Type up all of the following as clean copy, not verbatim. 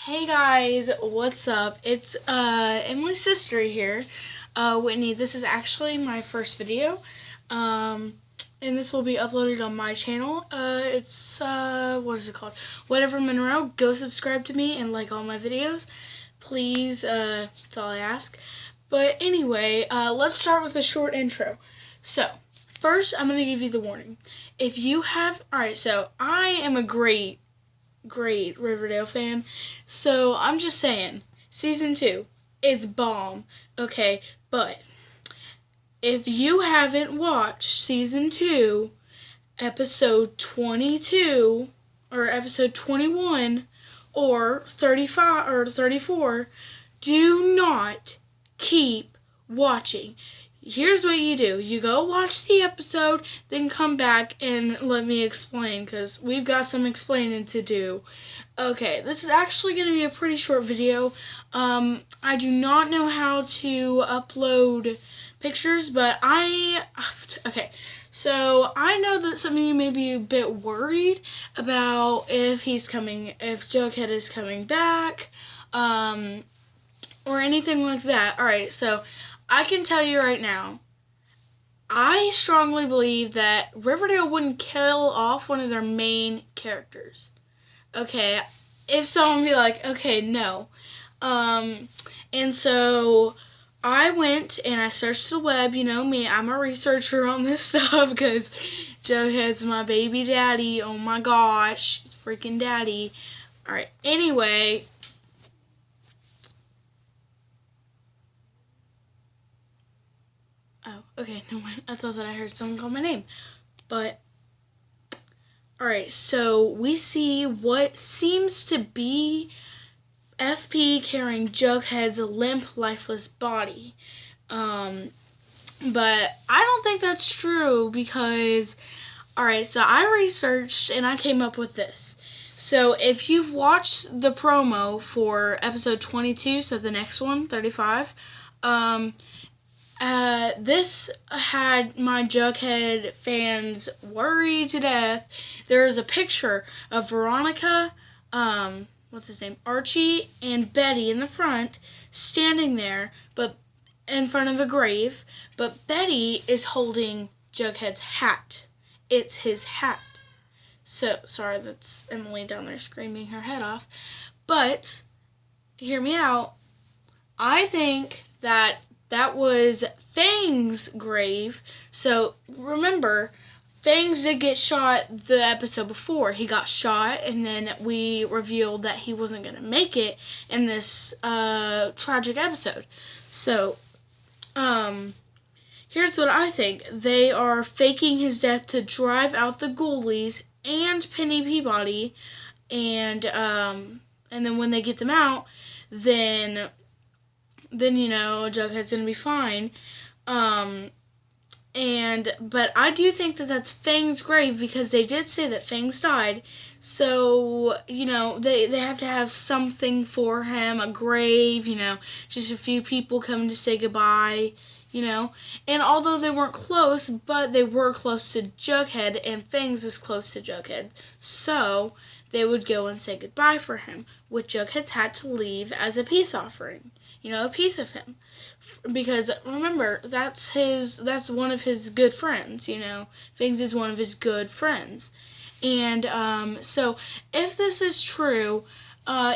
Hey guys, what's up? It's Emily's sister here, Whitney. This is actually my first video, and this will be uploaded on my channel. It's what is it called? Whatever Monroe. Go subscribe to me and like all my videos, please. That's all I ask. But anyway, let's start with a short intro. So first, I'm gonna give you the warning. If you have, alright, so I am a great Riverdale fan. So I'm just saying, season 2 is bomb. Okay, but if you haven't watched season 2, episode 22 or episode 21 or 35 or 34, do not keep watching. Here's what you do. You go watch the episode, then come back and let me explain, because we've got some explaining to do. Okay, this is actually going to be a pretty short video. I do not know how to upload pictures, but okay, so I know that some of you may be a bit worried about if Jughead is coming back, or anything like that. Alright, so I can tell you right now, I strongly believe that Riverdale wouldn't kill off one of their main characters. Okay, if someone be like, okay, no. And so I went and I searched the web. You know me, I'm a researcher on this stuff because Jughead's my baby daddy. Oh my gosh, it's freaking daddy. Alright, anyway. Oh, okay, no mind. I thought that I heard someone call my name. But, alright, so we see what seems to be FP carrying Jughead's limp, lifeless body. But I don't think that's true because, alright, so I researched and I came up with this. So if you've watched the promo for episode 22, so the next one, 35, this had my Jughead fans worried to death. There's a picture of Veronica, what's his name, Archie, and Betty in the front, standing there, but in front of a grave, but Betty is holding Jughead's hat. It's his hat. So, sorry, that's Emily down there screaming her head off. But, hear me out, I think that was Fang's grave. So, remember, Fangs did get shot the episode before. He got shot, and then we revealed that he wasn't going to make it in this tragic episode. So, here's what I think. They are faking his death to drive out the ghoulies and Penny Peabody, and then when they get them out, then you know, Jughead's gonna be fine. But I do think that that's Fang's grave because they did say that Fangs died. So, you know, they have to have something for him, a grave, you know, just a few people coming to say goodbye, you know. And although they weren't close, but they were close to Jughead, and Fangs was close to Jughead. So, they would go and say goodbye for him, which Jughead's had to leave as a peace offering. You know, a piece of him. Because, remember, that's one of his good friends, you know. Fangs is one of his good friends. And, so, if this is true,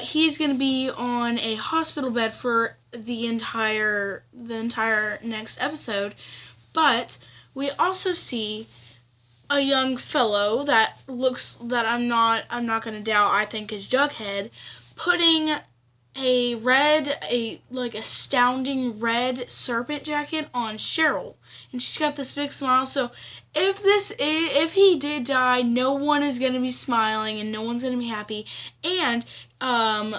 he's going to be on a hospital bed for the entire next episode. But, we also see a young fellow that I'm not going to doubt, I think is Jughead, putting a astounding red serpent jacket on Cheryl, and she's got this big smile. So if he did die, no one is going to be smiling and no one's going to be happy. And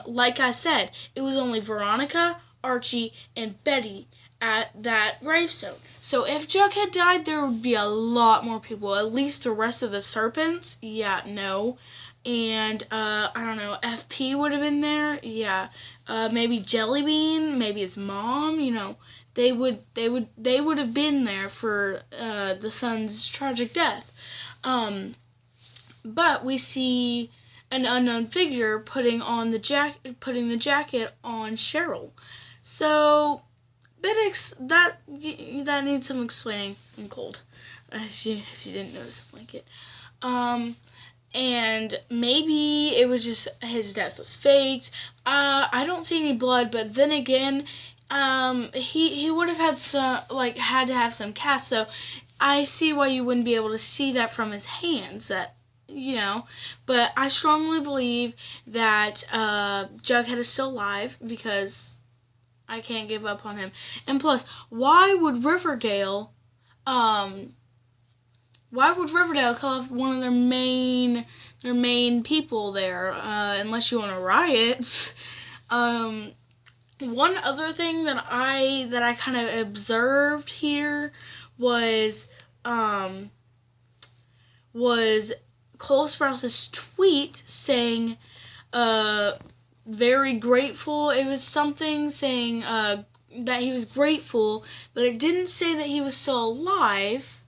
like I said, it was only Veronica, Archie, and Betty at that gravestone. So if Jughead died, there would be a lot more people. At least the rest of the serpents, yeah, no. And, I don't know, FP would have been there, yeah. Maybe Jellybean, maybe his mom, you know. They would have been there for, the son's tragic death. But we see an unknown figure putting the jacket on Cheryl. So that needs some explaining in cold, if you didn't notice like it. And maybe it was just his death was faked. I don't see any blood, but then again, he would have had to have some cast, so I see why you wouldn't be able to see that from his hands. But I strongly believe that Jughead is still alive, because I can't give up on him. And plus, why would Riverdale kill off one of their main people there, unless you want to riot? One other thing that I kind of observed here was Cole Sprouse's tweet saying, very grateful. It was something saying that he was grateful, but it didn't say that he was still alive.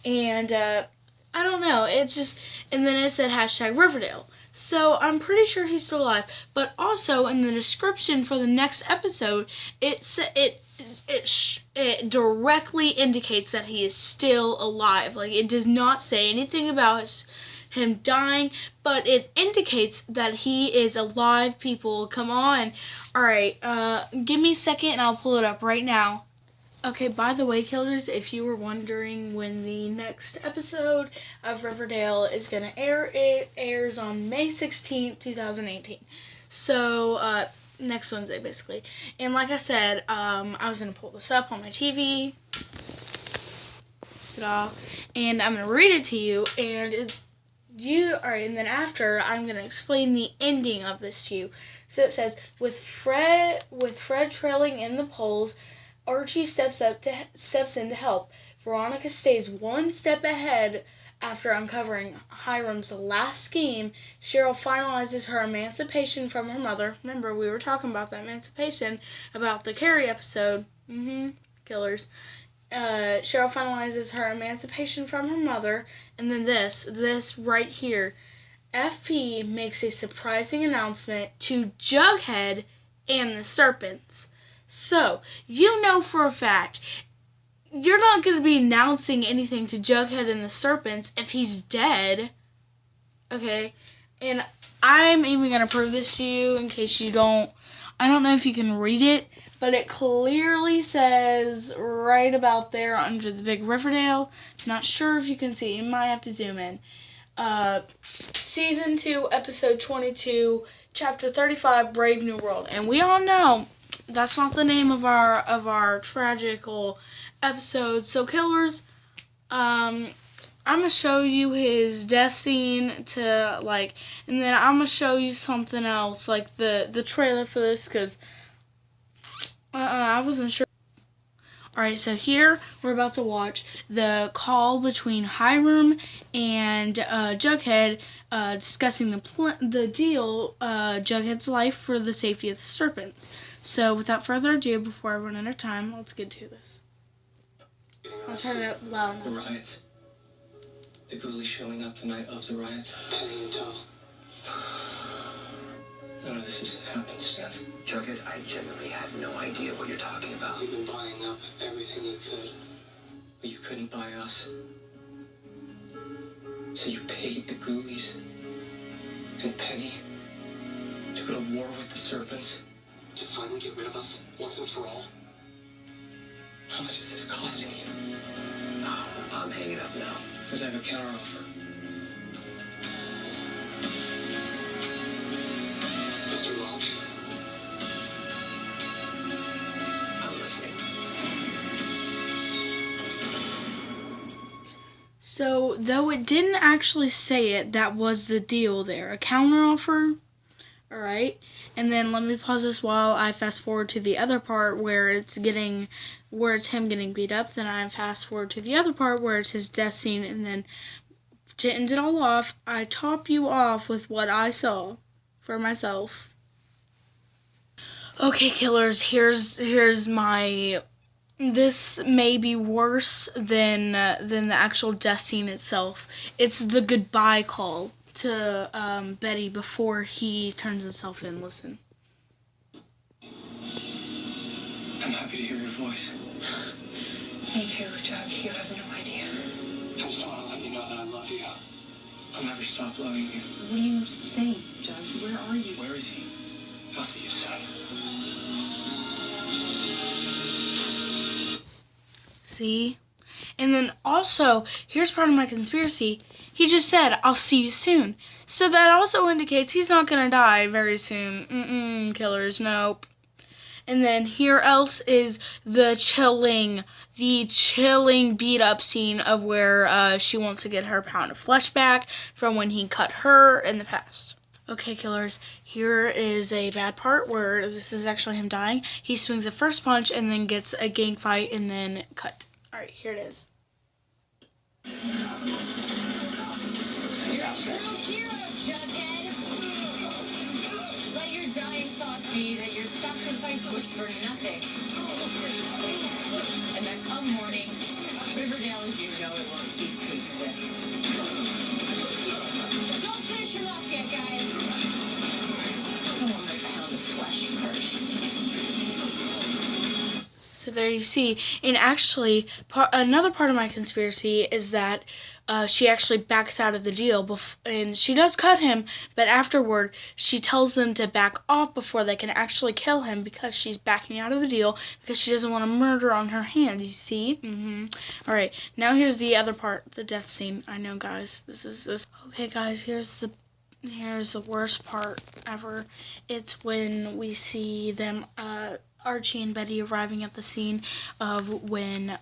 And I don't know. And then it said #Riverdale. So I'm pretty sure he's still alive. But also in the description for the next episode, it directly indicates that he is still alive. Like, it does not say anything about him dying, but it indicates that he is alive. People, come on. Alright, give me a second and I'll pull it up right now. Okay, by the way, killers, if you were wondering when the next episode of Riverdale is going to air, it airs on May 16th, 2018. So, next Wednesday, basically. And like I said, I was going to pull this up on my TV. Ta-da. And I'm going to read it to you, and and then after, I'm going to explain the ending of this to you. So it says, with Fred trailing in the polls, Archie steps in to help. Veronica stays one step ahead after uncovering Hiram's last scheme. Cheryl finalizes her emancipation from her mother. Remember, we were talking about the emancipation, about the Carrie episode. Killers. Cheryl finalizes her emancipation from her mother. And then this right here. FP makes a surprising announcement to Jughead and the Serpents. So, you know for a fact, you're not going to be announcing anything to Jughead and the Serpents if he's dead. Okay? And I'm even going to prove this to you in case you don't. I don't know if you can read it, but it clearly says right about there under the big Riverdale. Not sure if you can see. You might have to zoom in. Season 2, Episode 22, Chapter 35, Brave New World. And we all know that's not the name of our tragical episode. So, killers, I'm gonna show you his death scene and then I'm gonna show you something else, like the trailer for this, because I wasn't sure. Alright, so here we're about to watch the call between Hiram and Jughead, discussing the deal, Jughead's life for the safety of the Serpents. So, without further ado, before I run out of time, let's get to this. I'll turn it up loud enough. The riots. The ghoulies showing up the night of the riots. Penny and Toe. None of this is happenstance. Jughead, I genuinely have no idea what you're talking about. You've been buying up everything you could. But you couldn't buy us. So you paid the ghoulies and Penny to go to war with the Serpents. To finally get rid of us once and for all. How much is this costing you? Oh, I'm hanging up now. Because I have a counteroffer. Mr. Lodge. I'm listening. So, though it didn't actually say it, that was the deal there. A counteroffer. Alright. And then let me pause this while I fast forward to the other part where it's him getting beat up. Then I fast forward to the other part where it's his death scene. And then to end it all off, I top you off with what I saw for myself. Okay, killers, here's my. This may be worse than the actual death scene itself. It's the goodbye call. Betty before he turns himself in. Listen. I'm happy to hear your voice. Me too, Jug. You have no idea. I just want to let you know that I love you. I'll never stop loving you. What are you saying, Jug? Where are you? Where is he? I'll see you soon. See? And then also, here's part of my conspiracy. He just said, I'll see you soon. So that also indicates he's not going to die very soon. Killers, nope. And then here else is the chilling beat up scene of where she wants to get her pound of flesh back from when he cut her in the past. Okay, killers, here is a bad part where this is actually him dying. He swings the first punch and then gets a gang fight and then cut. Alright, here it is. You're a true hero, Jughead. Let your dying thought be that your sacrifice was for nothing. And that come morning, Riverdale as you know it will cease to exist. Don't finish him off yet, guys. I want my pound of flesh first. So there you see, and actually, another part of my conspiracy is that she actually backs out of the deal, and she does cut him, but afterward, she tells them to back off before they can actually kill him because she's backing out of the deal because she doesn't want a murder on her hands, you see? Alright, now here's the other part, the death scene. I know, guys, this is. Okay, guys, here's the worst part ever. It's when we see them, Archie and Betty arriving at the scene of when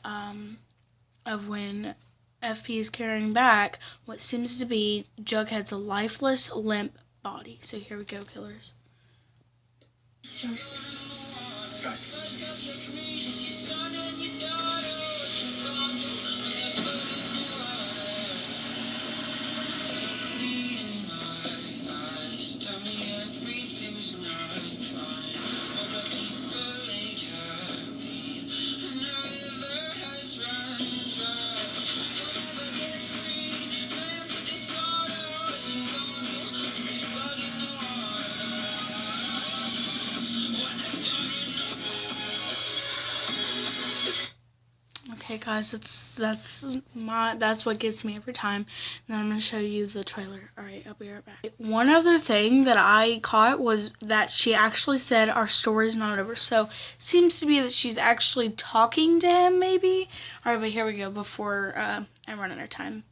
FP is carrying back what seems to be Jughead's lifeless, limp body. So here we go, killers. Guys. Okay, guys, that's what gets me every time. And then I'm gonna show you the trailer. All right, I'll be right back. One other thing that I caught was that she actually said our story's not over. So seems to be that she's actually talking to him, maybe. All right, but here we go. Before I'm running out of time.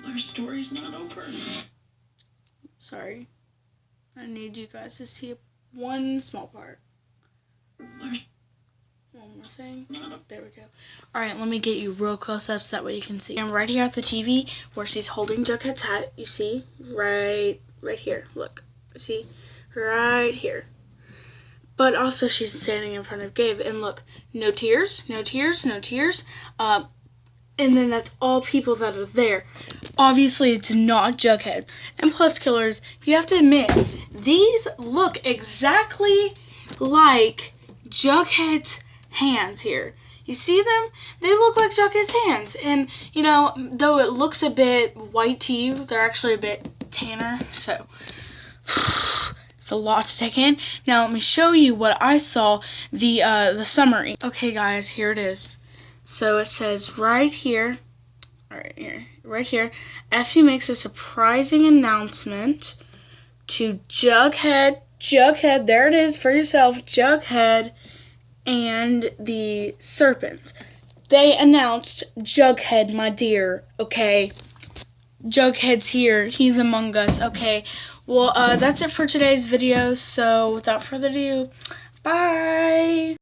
Our story's not over. Sorry, I need you guys to see one small part. One more thing. There we go. Alright, let me get you real close-ups, that way you can see. I'm right here at the TV where she's holding Jughead's hat. You see? Right here. Look. See? Right here. But also she's standing in front of Gabe. And look, no tears, no tears, no tears. And then that's all people that are there. Obviously, it's not Jughead. And plus, killers, you have to admit, these look exactly like Jughead's hands here. You see them? They look like Jughead's hands. And, you know, though it looks a bit white to you, they're actually a bit tanner. So, it's a lot to take in. Now, let me show you what I saw, the summary. Okay, guys, here it is. So, it says right here, right here, Effie makes a surprising announcement to Jughead, there it is for yourself, Jughead, and the serpents. They announced Jughead, my dear, okay? Jughead's here. He's among us, okay? Well, that's it for today's video, so without further ado, bye!